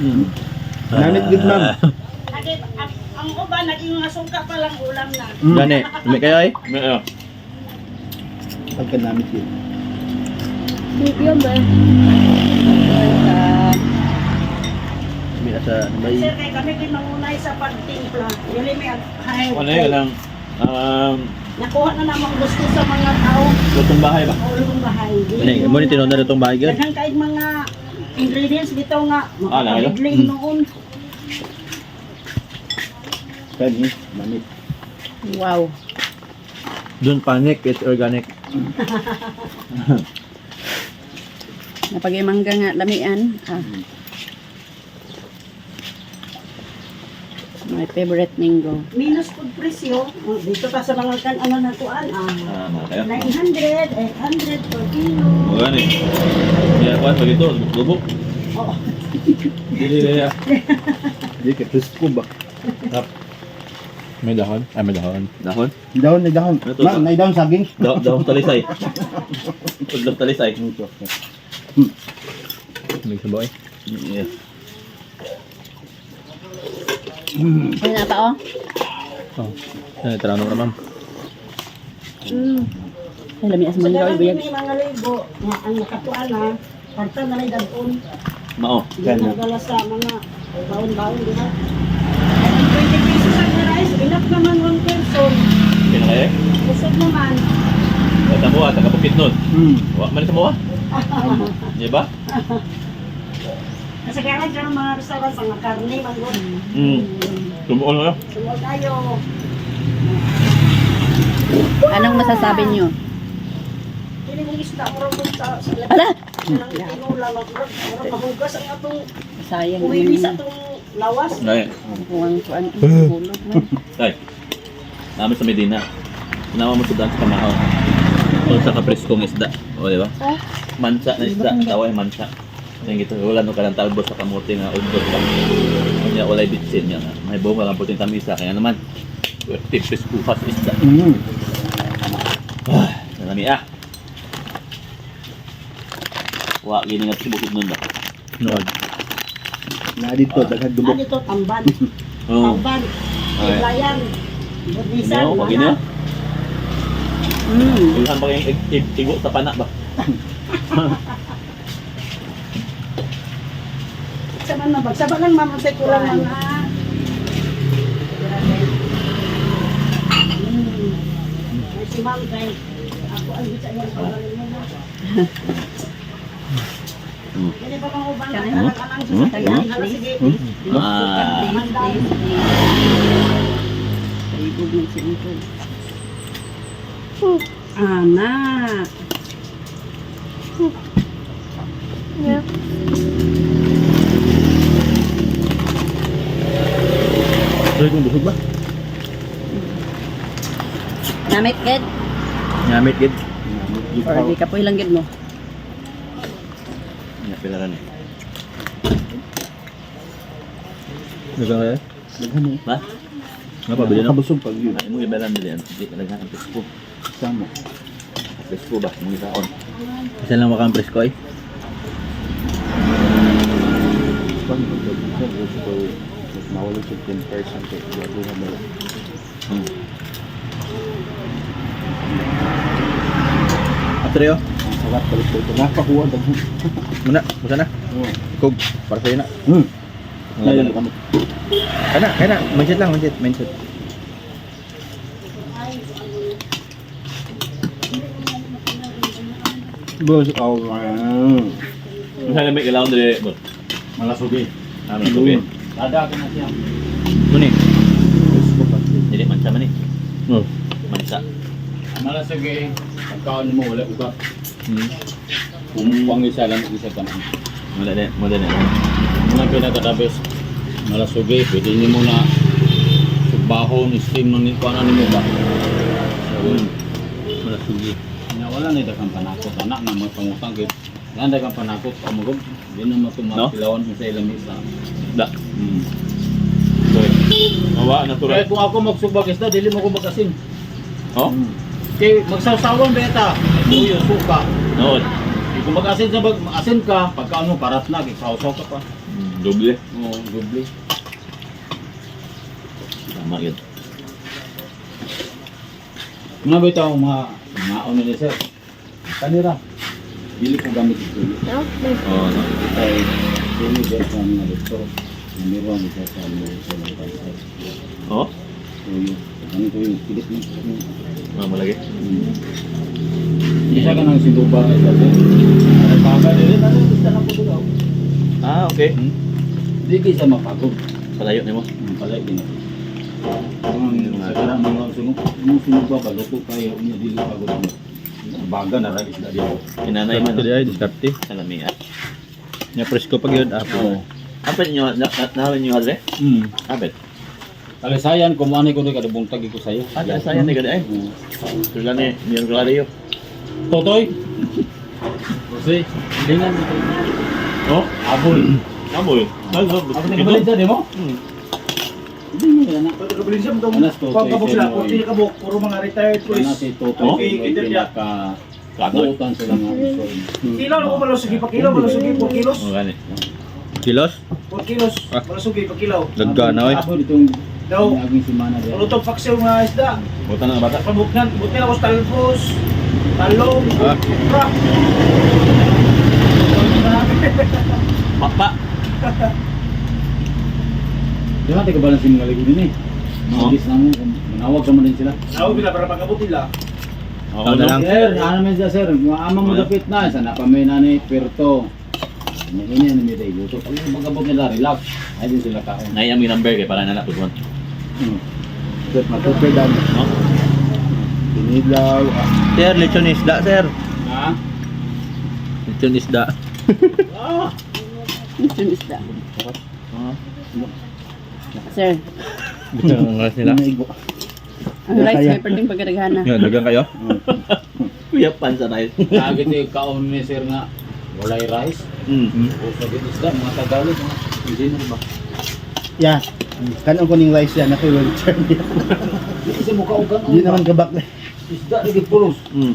Namit good ma'am. Ang uba, naging masuka pa lang ulam na. Gani, may kayo ay? May Pagka namit yun. Medium ba? May asa, may... Sir, kaya kami din mangunay sa pagtimpla. Yun may high. Ano yun lang? Nakuha na namang gusto sa mga tao. Lutong bahay ba? Ulong bahay. Ano mo ni tinunda na itong bahay gan? Daghang kahit mga ingredients dito nga. nakailan? Makakabigling noon. Kani, namit. Wow. Don't panic, it's organic. Napag-imangga nga lamian. My favorite mango. Minus food presyo. Dito pa sa mga ano na tuan. Kayo? 900, 800 per kilo. Mga ni. Kaya kuhan, pag ito, lubok. Oo. Dili ya. Hindi ka crispy ba? May dahon? Ay, may dahon. Dahon? Dahon na dahon. Ito, Ma'am, na dahon saging. Dahon talisay. Udlong talisay. Ito. May sabaw eh. Yeah. Ano na pa oh? Oh. Ay, tarano na ma'am. Ay, lamias Sa mo nila. dalang Ibuyag. may mga libo nga ang nakatuan na. Parta na rin dadon. Mao. Hindi nagdala sa mga baon-baon, di ba? Ang 20 pesos ang rice, enough naman 1 person. Kaya kayo? Kusog naman. Bata mo at nakapukit nun. Wa man sa mo ah. Di ba? Kasi kaya lang dyan ang mga restaurant, mga karne, mangon. Tumuon na. Sumol tayo. Anong masasabi niyo? Hindi mong isda, marunong sa lahat. Ala! Nang tinula, marunong mahugas ang atong Sayang uwiwi sa naman. atong lawas. Ay. Kung ang kuan. Bulog na. Ay. Namin sa Medina. Nawa mo sa dance pamahaw. O sa kapreskong isda. O di ba? Mansa na isda. Taway mansa. Yung gito, wala no kanang talbos sa kamuti nga udot ba. Kanya walay bitsin nga. May buong walang puting tamisa. Kaya naman, tipis bukas isda. Nalami ah. Wa, gini nga sibukid nun ba? Nood. Na dito, daghang dubok. Ano ito? Tamban. Oo. Tamban. Ay. Iblayan. Budisan. Gino, pag gino. Mm. Ilan pa kayong igo sa pana ba? Saban na bag. Saban lang mamatay ko lang mga... Ay, si ma'am kay... Ako ang bisa niya. Hindi pa mga ubang. Kanang susunod. Sige. Please, please, please. Ibog ng singkod. Anak. Sorry kung busog ba? Namit gid. Nyamit gid. Or di ka po ilang gid mo. Nya pilaran eh. Dagang kaya? Daghan eh. Ba? Nga pa bilhin ako? Nakabusog pag yun. Ay mo ibalan nila yan. Hindi talaga ang presko. Sama. Presko ba? Mong isaon. Isa lang makang presko eh. Pag gusto mas mawala sa 10% eh. Baguhan mo lang. Atreo? Ang sarap palit ko ito. Nakakuha daghan. Muna, musa na. Kog, para sa'yo na. Ngayon kami. Kaya na. Mindset lang, mindset. Boss, oh, Misalnya may kailangan dari bro. malasugi. Malasugi. Ada ka na siya. Muni. Gusto pa. Jadi mansa man eh. Mansa. Malasugi. Pagkaon mo wala ugat. Kung Hmm. pangisa lang isa ka na. Mula na. Muna pinakadabes. Malasugi. Pwede niyo muna subahon, steam nun ko ano nimo ba? Malasugi. Nya wala ni dagang panakot anak na mo pangutang gid. Nga dagang panakot amugog. Di na No? matumapilawan sa ilang isa. Da. Mawa na Kaya kung ako magsubag isda, dili mo ko magasin. Oh? Kaya magsawsawan beta. Tuyo, suka. Noon. Kung mag-asin ka, pagka ano, parat na, kiksaw-saw ka pa. Doble. Oo, doble. Tama yun. Mga bitaw, mga ano ni sir. Kanira. Dili ko gamit ito. Oo, no? Ay, dili ko sa mga dito. Meron ito sa mga pansay. Oo? Tuyo. Ano ko yung pilit ni. Malagi. Isa ka ng sinuba ka sa sir. Ay, baga din. Ano gusto na po daw? Ah, okay. Di kayo sa mapagod. Palayo ni mo. Ang palay din. Sa kanang mga sinuba ba, luto kayo, dili pagod mo. Baga na rin isda dito. Kinanay man. Dili ay diskarte. Salami. Nya presko pag yun apo. Apet nyo, nahalin nyo hadre? Apet. Kalisayan, kumuanay ko rin kadabong tagi ko sa'yo. Ah, sayang ni gada ay. Sila ni, miyon ko lari yun. Totoy! Kasi, lingan dito. Oh? Aboy. Amoy. Ako na kabalid sa, di mo? Hindi mo yan. Pagkakabilin siya mo itong Anas, Totoy. pagkabok sila, kung hindi ka buk, puro mga retired boys. Ano si Totoy? Oh? May pinaka-buutan sila nga. Kilaw na ko malusugi, pag kilaw, malusugi, 4 kilos. Oh, gani. Kilos? 4 kilos, malusugi, pag kilaw. Dagga na oy. Aboy ditong Daw, aging simana din. malutong paksiw nga isda. Buta na nga bata. Pabuknan, buti na ako sa talpos, talong, Ah. kupra. Papa. Di ba, tayo kabalansin ng galigod din eh. Mga Oh. bis na mo, manawag sa mo din sila. Nawag bila para pagkabot nila. Oo, Tao na lang. Sir, ano man siya sir, maamang Ano? magapit na, sana pa may nanay, perto. Hindi na may day luto. Pag magabot nila, relax. Ay din sila kaon. Nai ang number kay para na napudwan. Sir, matupidan. No? Tinilaw. Sir, lechon isda, sir. Ha? Lechon isda. Ito yung isda. Ah. Sir, Bitaw ang oras nila. ang rice may pwedeng pagkadaghana. Yan, dagang kayo. Kuya pan sa rice. Lagi tayo kaon ni sir nga, walay rice. Mm. O sa isda, mga Tagalog, mga engineer ba? Yeah. Kanang kuning rice yan, ako yung return niya. Hindi kasi mukha ugan. Hindi naman kabak na. Isda, hindi pulos. Mm.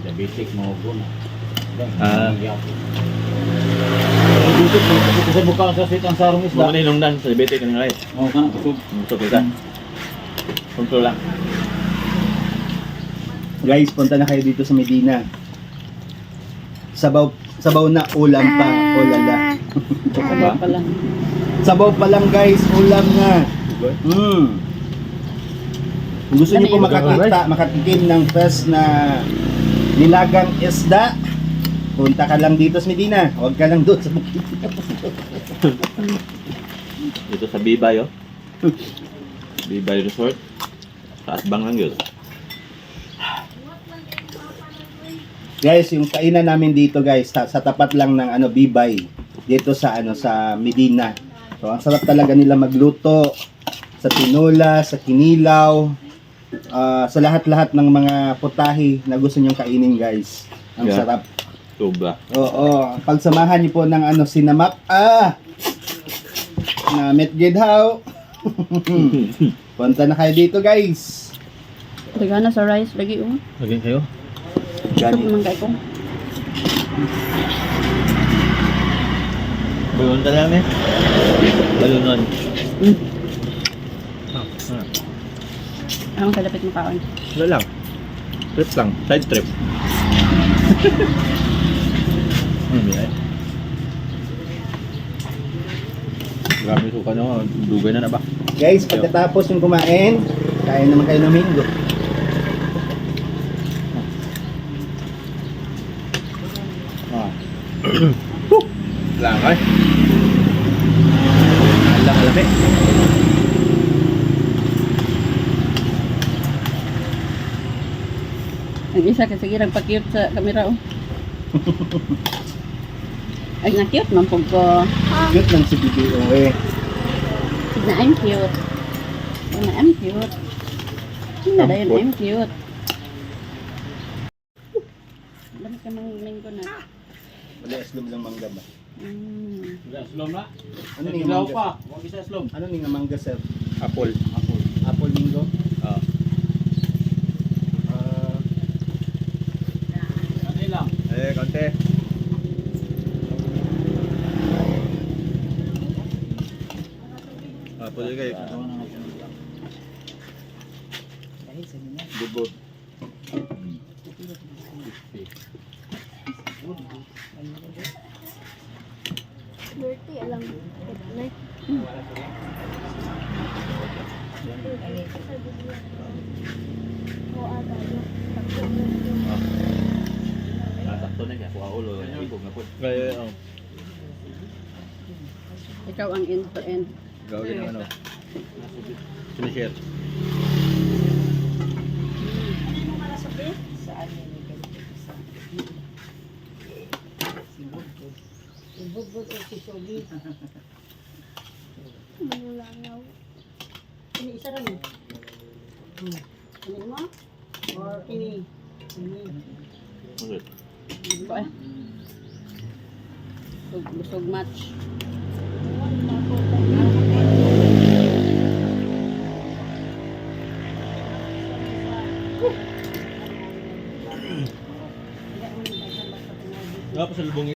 Diabetic, mga ugon. Ah. Dito sa mukha sa sweet ang sarong isda. Mo ni nungdan sa bete ka ng rice. Oo, kanang kusog. Gusto kita. Kontrol lang. Guys, punta na kayo dito sa Medina. Sabaw na, ulam pa. Ulala. Ano pala? Sabaw pa lang guys, ulam na. Kung gusto niyo po makatikim ng fresh na nilagang isda, punta ka lang dito sa Medina. Huwag ka lang doon sa bukid. Dito sa Bibay, oh. Bibay Resort. Sa Asbang lang yun. Guys, yung kainan namin dito guys, sa tapat lang ng Bibay, dito sa sa Medina. So ang sarap talaga nila magluto sa tinola, sa kinilaw, sa lahat-lahat ng mga putahe na gusto nyong kainin guys. Ang Yeah. sarap. Sobra. Oo, pagsamahan niyo po ng sinamap. Na metgedhaw. Punta na kayo dito guys. Daghana sa rice lagi oh. Lagi kayo. Sarap naman kay ko. Balon ta lang eh. Balunon. Ang kalapit mo kaon. Wala lang. Trip lang. Side trip. Ay. Grabe suka nyo. Dugay na ba? Guys, pagkatapos yung kumain, kain naman kayo ng minggo. Lang ay. Alam alam eh. Ang isa kasi girang pa-cute sa camera oh. Ay na cute man pug ko. Cute lang si BBO eh. Sige na I'm cute. Sige na I'm cute. Sige na dayon I'm cute. Dami ka mang linggo na. Wala islom lang mangga ba? Wala, slom na. Ano ni Ilaw mangga? pa, huwag isa slom. Ano ni nga mangga sir? Apple. Apple minggo? Ah. Ano lang? ate. Pwede kayo. Bubod. Dirty, alam mo. Like, o ata yun. Sakto na kaya kuha ulo. Ibog na po. Kaya, Ikaw ang end to end. gawin ng ano. Sinishare. Ano mo malasubi? Ibudbud o si Sogi. manulangaw. Ini isa rin. Ano mo? Or ini? Ini. Okay. Ito eh. Busog match. Nga pa sa lubong